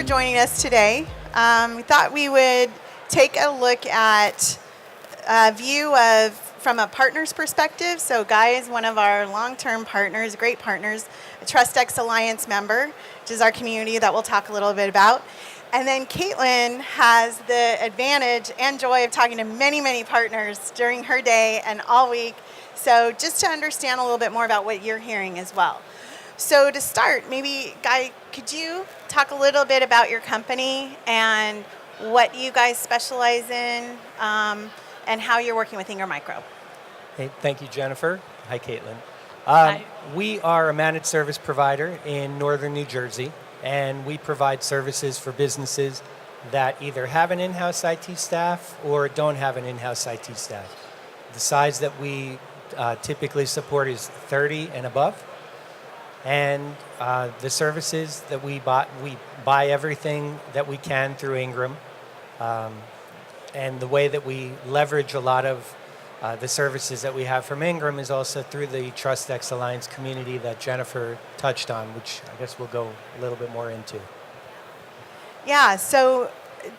joining us today. We thought we would take a look at a view of from a partner's perspective. So Guy is one of our long-term partners, great partners, a TrustX Alliance member, which is our community that we'll talk a little bit about. And then Caitlin has the advantage and joy of talking to many, many partners during her day and all week. So just to understand a little bit more about what you're hearing as well. So to start, maybe Guy, could you talk a little bit about your company and what you guys specialize in and how you're working with Ingram Micro? Hey, thank you, Jennifer. Hi, Caitlin. Hi. We are a managed service provider in northern New Jersey, and we provide services for businesses that either have an in-house IT staff or don't have an in-house IT staff. The size that we typically support is 30 and above. And the services that we buy everything that we can through Ingram. And the way that we leverage a lot of the services that we have from Ingram is also through the TrustX Alliance community that Jennifer touched on, which I guess we'll go a little bit more into. Yeah, so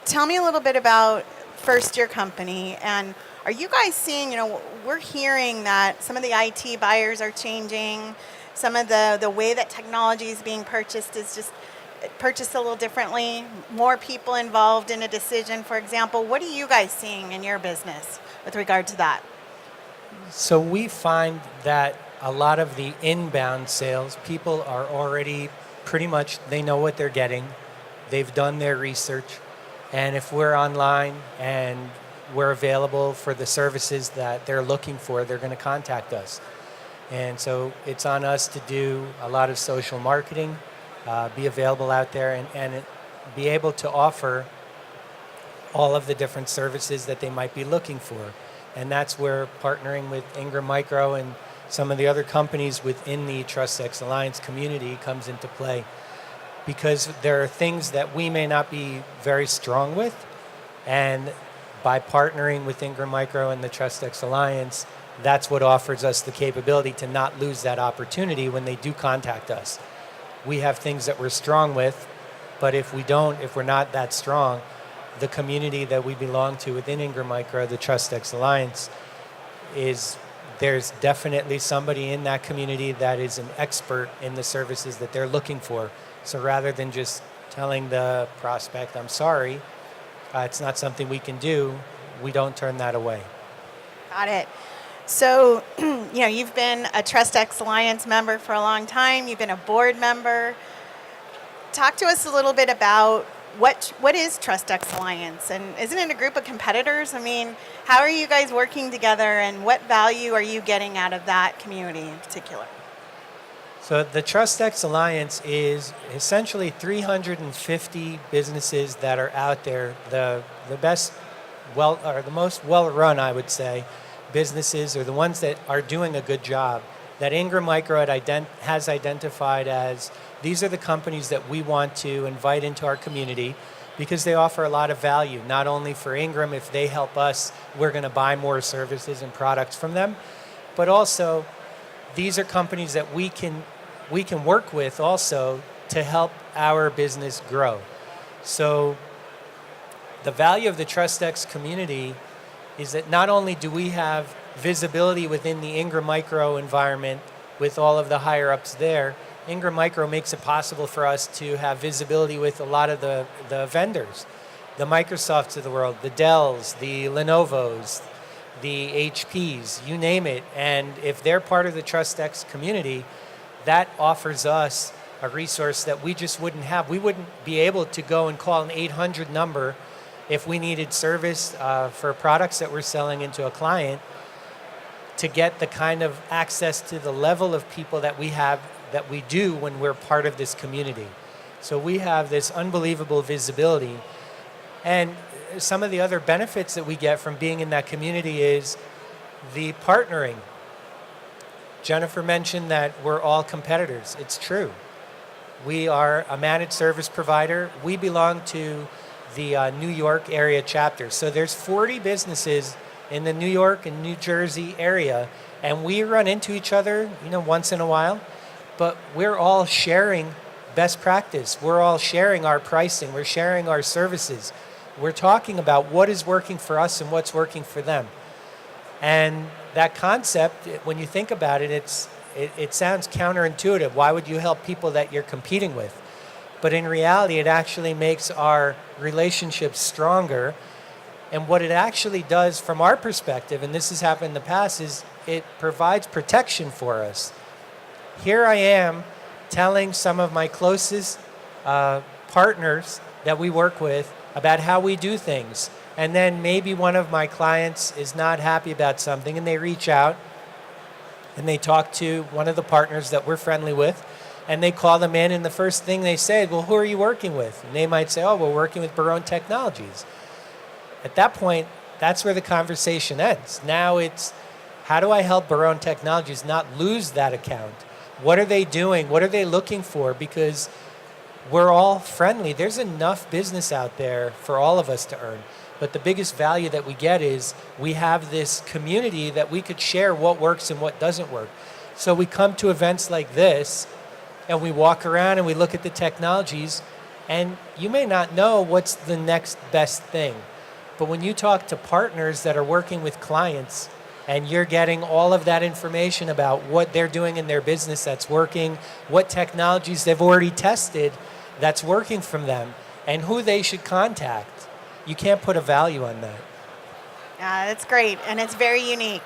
tell me a little bit about first your company, and are you guys seeing, we're hearing that some of the IT buyers are changing, some of the way that technology is being purchased is just purchased a little differently, more people involved in a decision, for example. What are you guys seeing in your business with regard to that? So we find that a lot of the inbound sales, people are already pretty much, they know what they're getting. They've done their research. And if we're online and we're available for the services that they're looking for, they're going to contact us. And so it's on us to do a lot of social marketing, be available out there and be able to offer all of the different services that they might be looking for. And that's where partnering with Ingram Micro and some of the other companies within the TrustX Alliance community comes into play. Because there are things that we may not be very strong with, and by partnering with Ingram Micro and the TrustX Alliance, that's what offers us the capability to not lose that opportunity when they do contact us. We have things that we're strong with, but if we're not that strong, the community that we belong to within Ingram Micro, the TrustX Alliance, there's definitely somebody in that community that is an expert in the services that they're looking for. So rather than just telling the prospect, I'm sorry, it's not something we can do, we don't turn that away. Got it. So, you've been a TrustX Alliance member for a long time. You've been a board member. Talk to us a little bit about what is TrustX Alliance, and isn't it a group of competitors? I mean, how are you guys working together, and what value are you getting out of that community in particular? So the TrustX Alliance is essentially 350 businesses that are out there, the best, or the most well-run, I would say, businesses or the ones that are doing a good job that Ingram Micro has identified as these are the companies that we want to invite into our community because they offer a lot of value, not only for Ingram. If they help us, we're going to buy more services and products from them, but also these are companies that we can work with also to help our business grow. So the value of the TrustX community is that not only do we have visibility within the Ingram Micro environment with all of the higher ups there, Ingram Micro makes it possible for us to have visibility with a lot of the vendors, the Microsofts of the world, the Dells, the Lenovos, the HPs, you name it. And if they're part of the TrustX community, that offers us a resource that we just wouldn't have. We wouldn't be able to go and call an 800 number if we needed service for products that we're selling into a client to get the kind of access to the level of people that we do when we're part of this community. So we have this unbelievable visibility. And some of the other benefits that we get from being in that community is the partnering. Jennifer mentioned that we're all competitors. It's true. We are a managed service provider. We belong to the New York area chapter. So there's 40 businesses in the New York and New Jersey area, and we run into each other, once in a while, but we're all sharing best practice. We're all sharing our pricing. We're sharing our services. We're talking about what is working for us and what's working for them. And that concept, when you think about it, it sounds counterintuitive. Why would you help people that you're competing with? But in reality, it actually makes our relationships stronger. And what it actually does from our perspective, and this has happened in the past, is it provides protection for us. Here I am telling some of my closest partners that we work with about how we do things. And then maybe one of my clients is not happy about something, and they reach out and they talk to one of the partners that we're friendly with, and they call them in, and the first thing they say, well, who are you working with? And they might say, oh, we're working with Barone Technologies. At that point, that's where the conversation ends. Now it's, how do I help Barone Technologies not lose that account? What are they doing? What are they looking for? Because we're all friendly. There's enough business out there for all of us to earn. But the biggest value that we get is we have this community that we could share what works and what doesn't work. So we come to events like this, and we walk around and we look at the technologies, and you may not know what's the next best thing. But when you talk to partners that are working with clients, and you're getting all of that information about what they're doing in their business that's working, what technologies they've already tested that's working from them, and who they should contact, you can't put a value on that. Yeah, that's great, and it's very unique.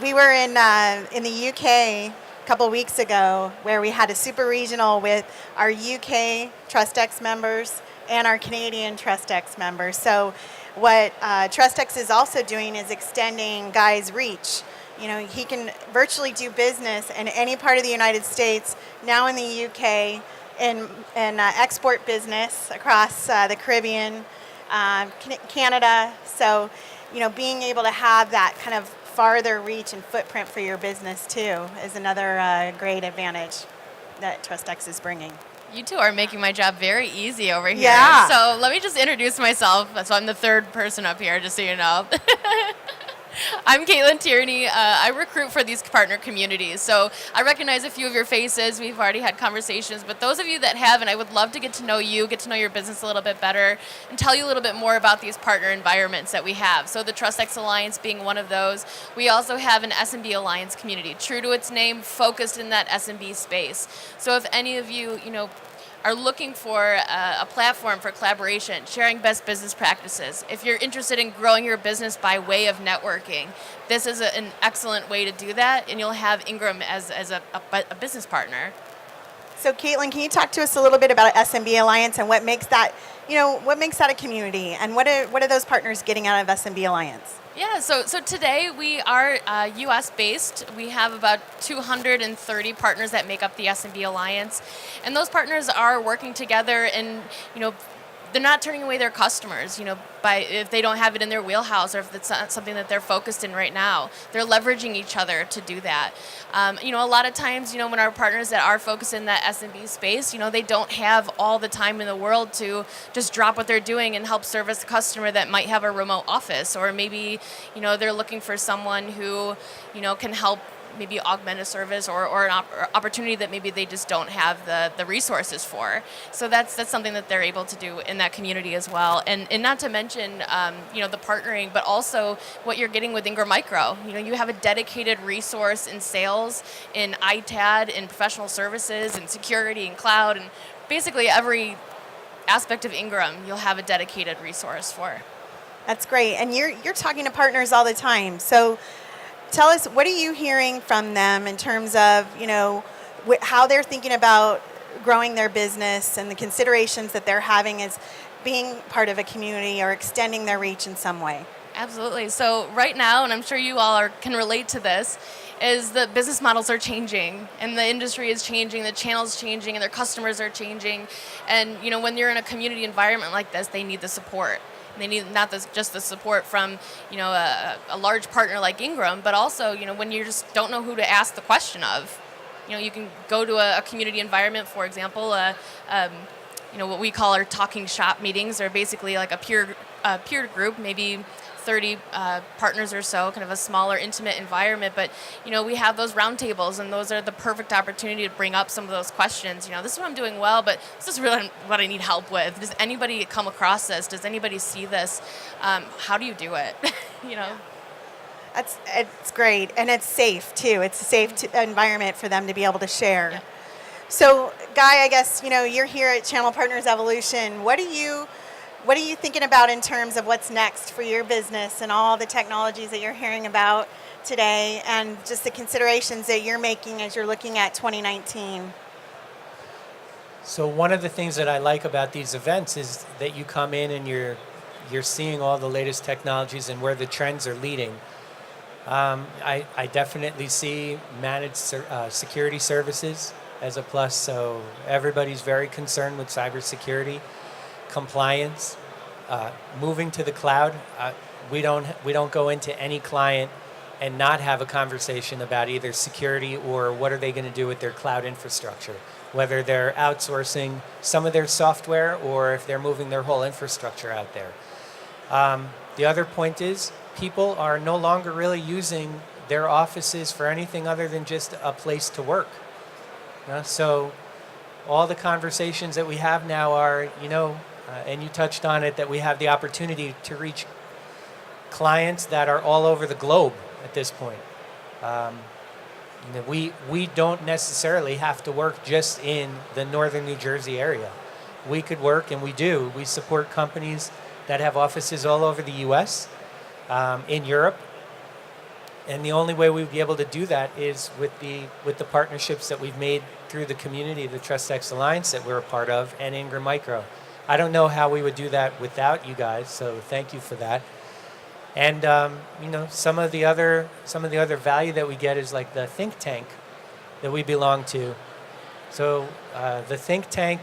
We were in the UK a couple weeks ago where we had a super regional with our UK TrustX members and our Canadian TrustX members. So what TrustX is also doing is extending Guy's reach. You know, he can virtually do business in any part of the United States, now in the UK, in export business across the Caribbean, Canada. So, you know, being able to have that kind of farther reach and footprint for your business too is another great advantage that TrustX is bringing. You two are making my job very easy over here. Yeah. So let me just introduce myself. So I'm the third person up here, just so you know. I'm Caitlin Tierney. I recruit for these partner communities. So I recognize a few of your faces. We've already had conversations. But those of you that haven't, I would love to get to know you, get to know your business a little bit better, and tell you a little bit more about these partner environments that we have. So the TrustX Alliance being one of those. We also have an SMB Alliance community, true to its name, focused in that SMB space. So if any of you, are looking for a platform for collaboration, sharing best business practices. If you're interested in growing your business by way of networking, this is an excellent way to do that, and you'll have Ingram as a business partner. So Caitlin, can you talk to us a little bit about SMB Alliance and what makes that, what makes that a community, and what are those partners getting out of SMB Alliance? Yeah, so today we are U.S. based. We have about 230 partners that make up the SMB Alliance, and those partners are working together, and they're not turning away their customers, if they don't have it in their wheelhouse or if it's not something that they're focused in right now. They're leveraging each other to do that. A lot of times, when our partners that are focused in that SMB space, they don't have all the time in the world to just drop what they're doing and help service a customer that might have a remote office, or maybe, they're looking for someone who, can help maybe augment a service or an opportunity that maybe they just don't have the resources for. So that's something that they're able to do in that community as well. And not to mention, the partnering, but also what you're getting with Ingram Micro. You have a dedicated resource in sales, in ITAD, in professional services, in security, in cloud, and basically every aspect of Ingram you'll have a dedicated resource for. That's great. And you're talking to partners all the time. So tell us, what are you hearing from them in terms of, how they're thinking about growing their business and the considerations that they're having as being part of a community or extending their reach in some way? Absolutely. So right now, and I'm sure you all can relate to this, is that business models are changing, and the industry is changing, the channel's changing, and their customers are changing. And when you're in a community environment like this, they need the support. They need not just the support from, a large partner like Ingram, but also, when you just don't know who to ask the question of. You can go to a community environment, for example, what we call our talking shop meetings, are basically like a peer group, maybe 30 partners or so, kind of a smaller, intimate environment. But, we have those roundtables, and those are the perfect opportunity to bring up some of those questions. This is what I'm doing well, but this is really what I need help with. Does anybody come across this? Does anybody see this? How do you do it? It's great, and it's safe too. It's a safe environment for them to be able to share. Yeah. So, Guy, I guess you're here at Channel Partners Evolution. What are you thinking about in terms of what's next for your business and all the technologies that you're hearing about today, and just the considerations that you're making as you're looking at 2019? So one of the things that I like about these events is that you come in and you're seeing all the latest technologies and where the trends are leading. I definitely see managed security services as a plus. So everybody's very concerned with cybersecurity, compliance, moving to the cloud. We don't go into any client and not have a conversation about either security or what are they going to do with their cloud infrastructure, whether they're outsourcing some of their software or if they're moving their whole infrastructure out there. The other point is people are no longer really using their offices for anything other than just a place to work. So all the conversations that we have now are, and you touched on it, that we have the opportunity to reach clients that are all over the globe at this point. We don't necessarily have to work just in the northern New Jersey area. We could work, and we do. We support companies that have offices all over the U.S., in Europe, and the only way we'd be able to do that is with the partnerships that we've made through the community, the TrustX Alliance that we're a part of, and Ingram Micro. I don't know how we would do that without you guys, so thank you for that. And some of the other value that we get is like the think tank that we belong to. So the think tank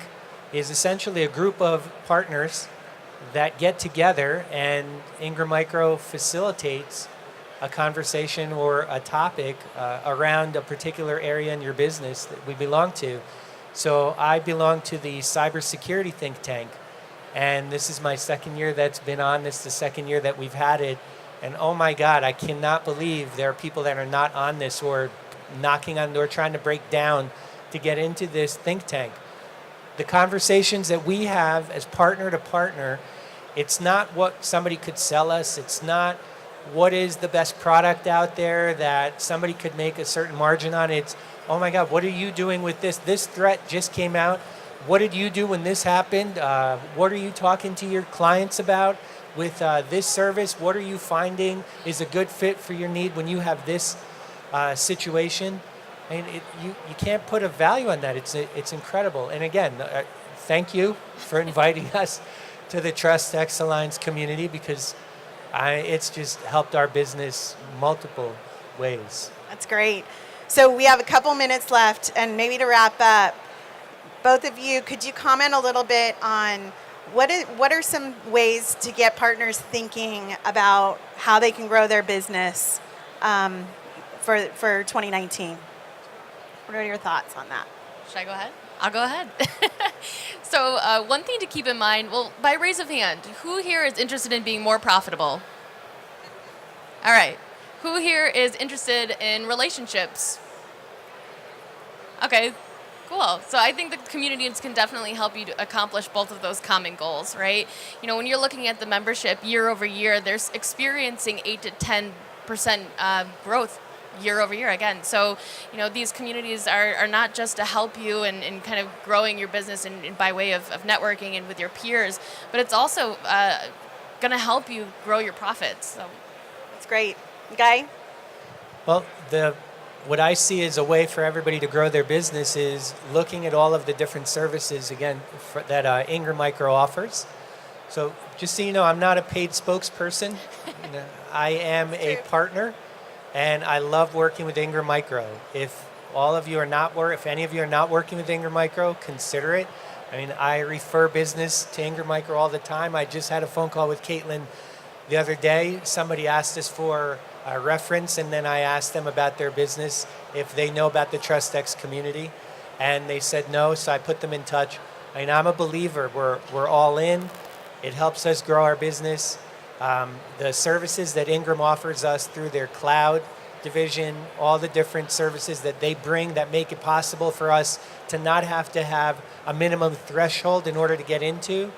is essentially a group of partners that get together, and Ingram Micro facilitates a conversation or a topic around a particular area in your business that we belong to. So I belong to the cybersecurity think tank, and this is my second year that's been on. This is the second year that we've had it, and oh my God, I cannot believe there are people that are not on this or knocking on the door trying to break down to get into this think tank. The conversations that we have as partner to partner, it's not what somebody could sell us. It's not what is the best product out there that somebody could make a certain margin on. It's, oh my God, what are you doing with this? This threat just came out. What did you do when this happened? What are you talking to your clients about with this service? What are you finding is a good fit for your need when you have this situation? And you can't put a value on that. It's incredible. And again, thank you for inviting us to the TrustX Alliance community, because it's just helped our business multiple ways. That's great. So we have a couple minutes left, and maybe to wrap up, both of you, could you comment a little bit on what are some ways to get partners thinking about how they can grow their business for 2019? What are your thoughts on that? Should I go ahead? I'll go ahead. So one thing to keep in mind, well, by raise of hand, who here is interested in being more profitable? All right. Who here is interested in relationships? Okay, cool. So I think the communities can definitely help you to accomplish both of those common goals, right? When you're looking at the membership year over year, they're experiencing 8 to 10% growth year over year again. So, these communities are not just to help you in kind of growing your business and by way of networking and with your peers, but it's also going to help you grow your profits. So that's great. Guy? Well, what I see as a way for everybody to grow their business is looking at all of the different services, again, that Ingram Micro offers. So just so you know, I'm not a paid spokesperson. I am a partner. And I love working with Ingram Micro. If any of you are not working with Ingram Micro, consider it. I mean, I refer business to Ingram Micro all the time. I just had a phone call with Caitlin the other day. Somebody asked us for a reference, and then I asked them about their business, if they know about the TrustX community, and they said no, so I put them in touch. I mean, I'm a believer. We're all in. It helps us grow our business. The services that Ingram offers us through their cloud division, all the different services that they bring that make it possible for us to not have to have a minimum threshold in order to get into,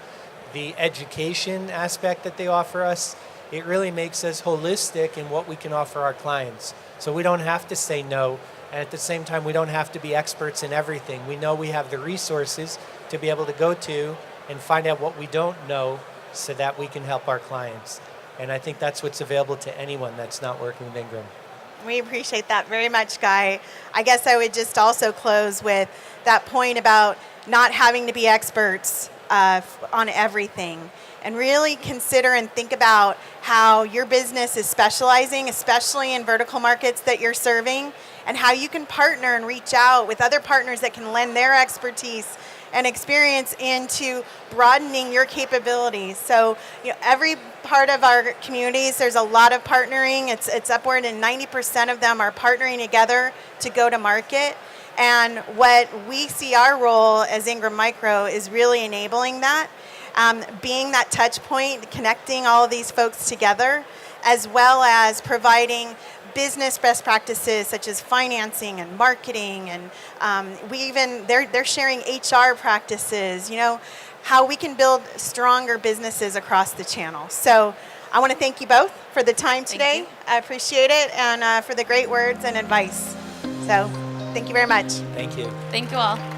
the education aspect that they offer us, it really makes us holistic in what we can offer our clients. So we don't have to say no, and at the same time, we don't have to be experts in everything. We know we have the resources to be able to go to and find out what we don't know so that we can help our clients. And I think that's what's available to anyone that's not working with Ingram. We appreciate that very much, Guy. I guess I would just also close with that point about not having to be experts on everything, and really consider and think about how your business is specializing, especially in vertical markets that you're serving, and how you can partner and reach out with other partners that can lend their expertise and experience into broadening your capabilities. So, every part of our communities, there's a lot of partnering. It's upward, and 90% of them are partnering together to go to market. And what we see our role as Ingram Micro is really enabling that, being that touch point, connecting all of these folks together, as well as providing business best practices such as financing and marketing, and they're sharing HR practices, how we can build stronger businesses across the channel. So I want to thank you both for the time today. I appreciate it, and for the great words and advice. So thank you very much. Thank you. Thank you all.